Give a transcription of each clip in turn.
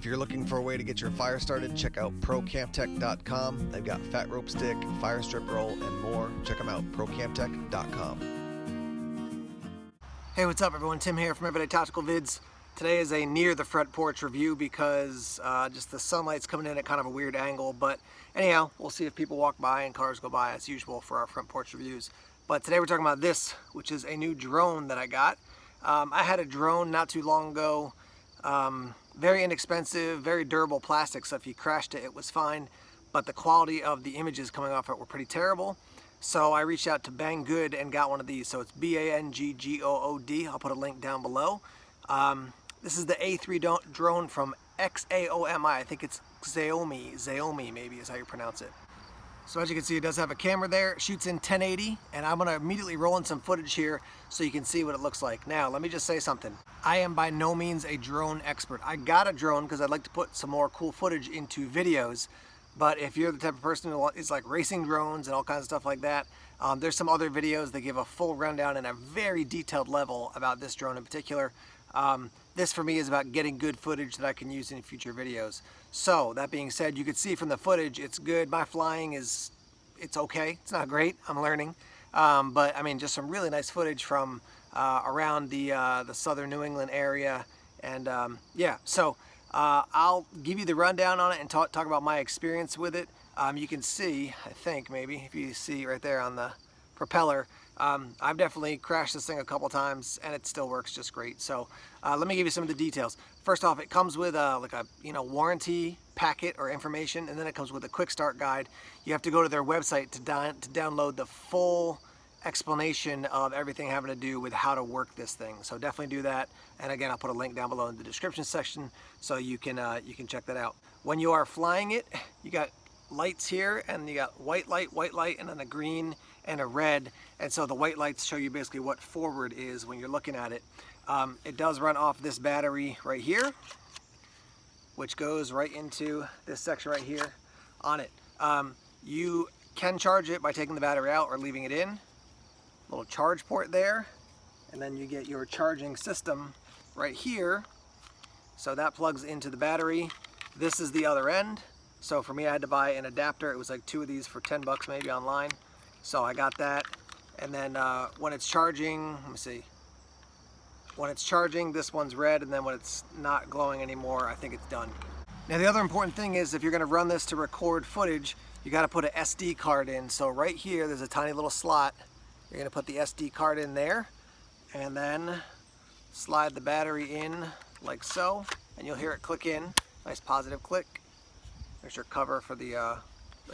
If you're looking for a way to get your fire started, check out procamptech.com. They've got fat rope stick, fire strip roll, and more. Check them out, procamptech.com. Hey, what's up everyone? Tim here from Everyday Tactical Vids. Today is a near the front porch review because just the sunlight's coming in at kind of a weird angle. But anyhow, we'll see if people walk by and cars go by as usual for our front porch reviews. But today we're talking about this, which is a new drone that I got. I had a drone not too long ago. Very inexpensive, very durable plastic, so if you crashed it, it was fine, but the quality of the images coming off it were pretty terrible. So I reached out to Banggood and got one of these. So it's Banggood. I'll put a link down below. This is the A3 drone from Xiaomi. I think it's Xiaomi maybe is how you pronounce it. So as you can see, it does have a camera there. It shoots in 1080, and I'm gonna immediately roll in some footage here so you can see what it looks like. Now, let me just say something. I am by no means a drone expert. I got a drone because I'd like to put some more cool footage into videos, but if you're the type of person who is like racing drones and all kinds of stuff like that, there's some other videos that give a full rundown and a very detailed level about this drone in particular. This for me is about getting good footage that I can use in future videos. So that being said, you can see from the footage it's good. My flying it's okay. It's not great. I'm learning, but I mean just some really nice footage from around the southern New England area, and yeah. So I'll give you the rundown on it and talk about my experience with it. You can see, I think maybe if you see right there on the propeller. I've definitely crashed this thing a couple times and it still works just great. So let me give you some of the details. First off, it comes with like a warranty packet or information, and then it comes with a quick start guide. You have to go to their website to download the full explanation of everything having to do with how to work this thing. So definitely do that. And again, I'll put a link down below in the description section so you can check that out. When you are flying it, you got lights here, and you got white light, and then a green and a red. And so the white lights show you basically what forward is when you're looking at it. It does run off this battery right here, which goes right into this section right here on it. You can charge it by taking the battery out or leaving it in. Little charge port there, and then you get your charging system right here. So that plugs into the battery. This is the other end. So for me, I had to buy an adapter. It was like 2 of these for 10 bucks maybe online. So I got that. And then when it's charging, let me see. When it's charging, this one's red, and then when it's not glowing anymore, I think it's done. Now the other important thing is if you're gonna run this to record footage, you gotta put an SD card in. So right here, there's a tiny little slot. You're gonna put the SD card in there, and then slide the battery in like so, and you'll hear it click in. Nice positive click. There's your cover for the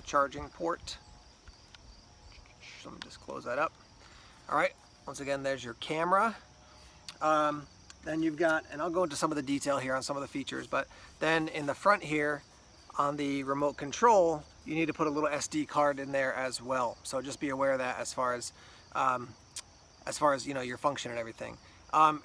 charging port. So let me just close that up. All right, once again, there's your camera. Then you've got, and I'll go into some of the detail here on some of the features, but then in the front here on the remote control, you need to put a little SD card in there as well. So just be aware of that as far as your function and everything.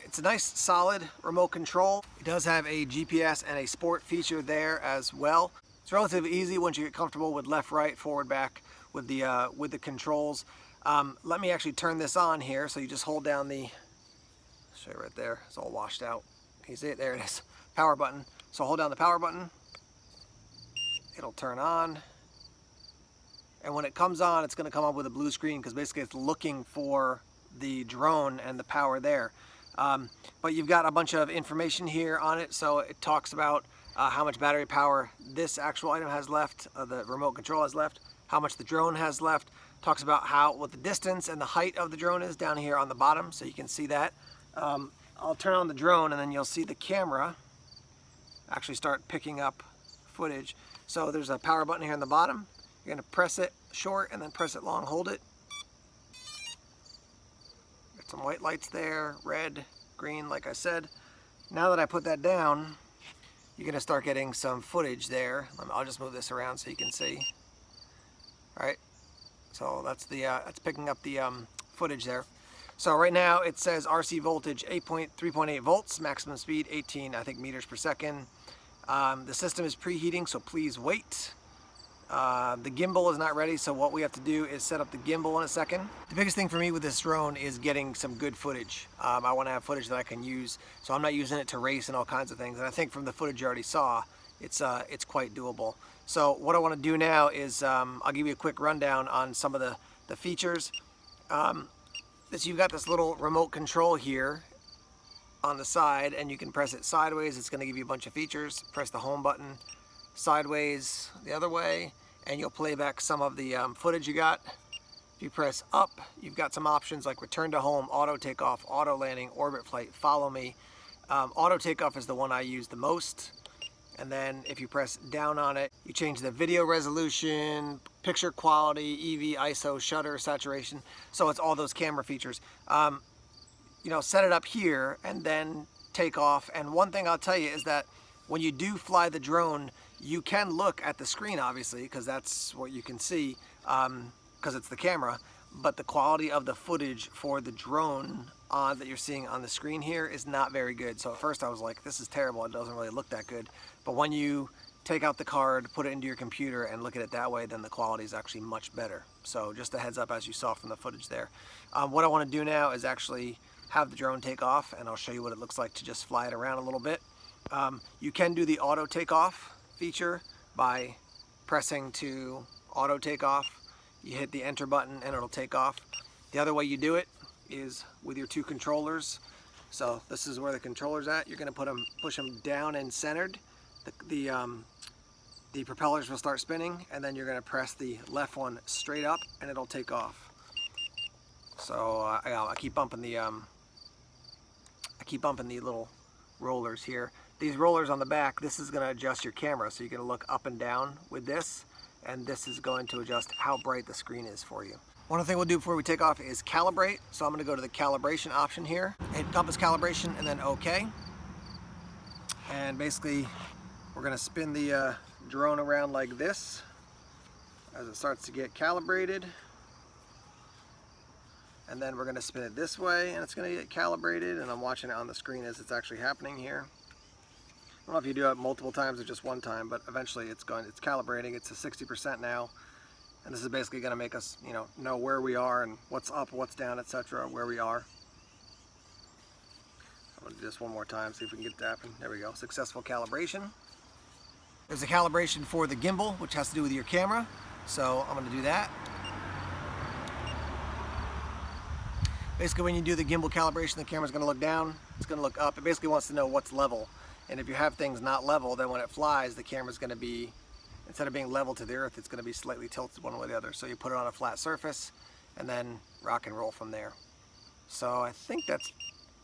It's a nice solid remote control. It does have a GPS and a sport feature there as well. It's relatively easy once you get comfortable with left, right, forward, back with the controls. Let me actually turn this on here. So you just hold down the, show you right there, it's all washed out. Can you see it? There it is, power button. So hold down the power button, it'll turn on. And when it comes on, it's gonna come up with a blue screen because basically it's looking for the drone and the power there. But you've got a bunch of information here on it. So it talks about how much battery power this actual item has left, the remote control has left, how much the drone has left, talks about what the distance and the height of the drone is down here on the bottom, so you can see that. I'll turn on the drone and then you'll see the camera actually start picking up footage. So there's a power button here on the bottom. You're gonna press it short and then press it long, hold it. Got some white lights there, red, green, like I said. Now that I put that down, you're gonna start getting some footage there. I'll just move this around so you can see. All right, so that's picking up the footage there. So right now it says RC voltage 3.8 volts, maximum speed 18, I think, meters per second. The system is preheating, so please wait. The gimbal is not ready, so what we have to do is set up the gimbal in a second. The biggest thing for me with this drone is getting some good footage. I want to have footage that I can use, so I'm not using it to race and all kinds of things. And I think from the footage you already saw, it's quite doable. So what I want to do now is I'll give you a quick rundown on some of the features. You've got this little remote control here on the side, and you can press it sideways. It's going to give you a bunch of features. Press the home button sideways the other way, and you'll play back some of the footage you got. If you press up, you've got some options like return to home, auto takeoff, auto landing, orbit flight, follow me. Auto takeoff is the one I use the most. And then if you press down on it, you change the video resolution, picture quality, EV, ISO, shutter, saturation. So it's all those camera features. Set it up here and then take off. And one thing I'll tell you is that when you do fly the drone, you can look at the screen, obviously, because that's what you can see, because it's the camera. But the quality of the footage for the drone that you're seeing on the screen here is not very good. So at first I was like, this is terrible. It doesn't really look that good. But when you take out the card, put it into your computer, and look at it that way, then the quality is actually much better. So just a heads up, as you saw from the footage there. What I want to do now is actually have the drone take off, and I'll show you what it looks like to just fly it around a little bit. You can do the auto takeoff feature by pressing to auto takeoff. You hit the enter button and it'll take off. The other way you do it is with your two controllers. So this is where the controller's at. You're going to push them down and centered. The propellers will start spinning, and then you're going to press the left one straight up and it'll take off. So I keep bumping the little rollers here. These rollers on the back, this is going to adjust your camera, so you're going to look up and down with this, and this is going to adjust how bright the screen is for you. One other thing we'll do before we take off is calibrate. So I'm going to go to the calibration option here, hit compass calibration, and then OK. And basically, we're going to spin the drone around like this as it starts to get calibrated. And then we're going to spin it this way, and it's going to get calibrated, and I'm watching it on the screen as it's actually happening here. I don't know if you do it multiple times or just one time, but eventually it's calibrating. It's a 60% now, and this is basically going to make us, know where we are and what's up, what's down, etc., where we are. I'm going to do this one more time, see if we can get it to happen. There we go, successful calibration. There's a calibration for the gimbal, which has to do with your camera, so I'm going to do that. Basically, when you do the gimbal calibration, the camera's going to look down, it's going to look up. It basically wants to know what's level. And if you have things not level, then when it flies, the camera's going to be, instead of being level to the earth, it's going to be slightly tilted one way or the other. So you put it on a flat surface and then rock and roll from there. So I think that's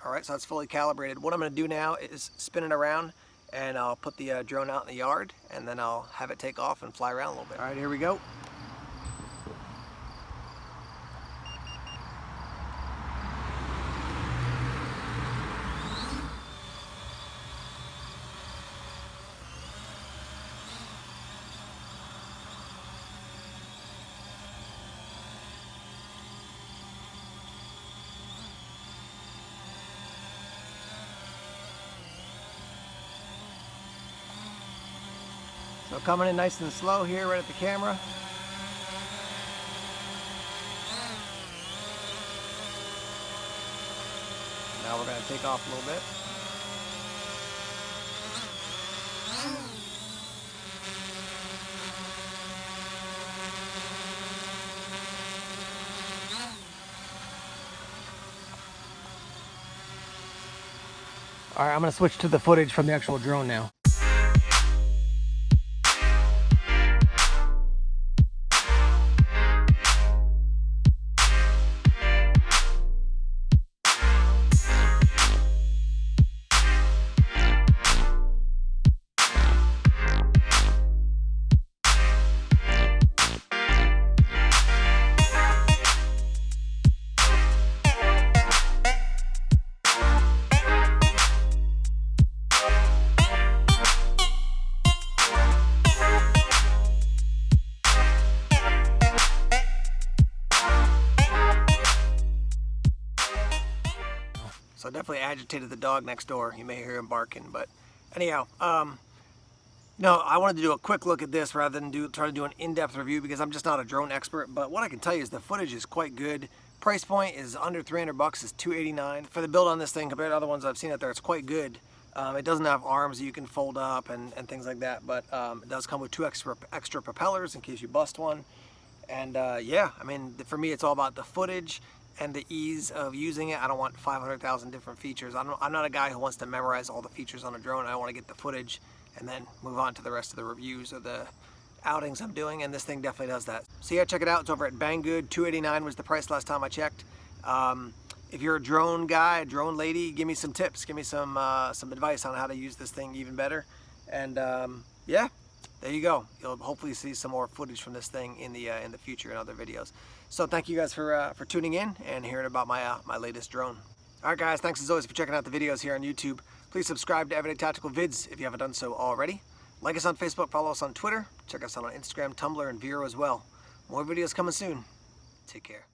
all right. So that's fully calibrated. What I'm going to do now is spin it around, and I'll put the drone out in the yard, and then I'll have it take off and fly around a little bit. All right, here we go. So coming in nice and slow here right at the camera. Now we're going to take off a little bit. All right, I'm going to switch to the footage from the actual drone now. So definitely agitated the dog next door. You may hear him barking, but anyhow, No, I wanted to do a quick look at this rather than try to do an in-depth review because I'm just not a drone expert. But what I can tell you is the footage is quite good. Price point is under 300 bucks, is $289. For the build on this thing compared to other ones I've seen out there, it's quite good. It doesn't have arms that you can fold up and things like that, but it does come with two extra propellers in case you bust one. And yeah, I mean, for me, it's all about the footage and the ease of using it. I don't want 500,000 different features. I'm not a guy who wants to memorize all the features on a drone. I want to get the footage and then move on to the rest of the reviews or the outings I'm doing, and this thing definitely does that. So yeah, check it out. It's over at Banggood. $289 was the price last time I checked. If you're a drone guy, a drone lady, give me some tips. Give me some advice on how to use this thing even better. And yeah, there you go. You'll hopefully see some more footage from this thing in the future in other videos. So thank you guys for tuning in and hearing about my latest drone. All right, guys, thanks as always for checking out the videos here on YouTube. Please subscribe to Everyday Tactical Vids if you haven't done so already. Like us on Facebook, follow us on Twitter. Check us out on Instagram, Tumblr, and Vero as well. More videos coming soon. Take care.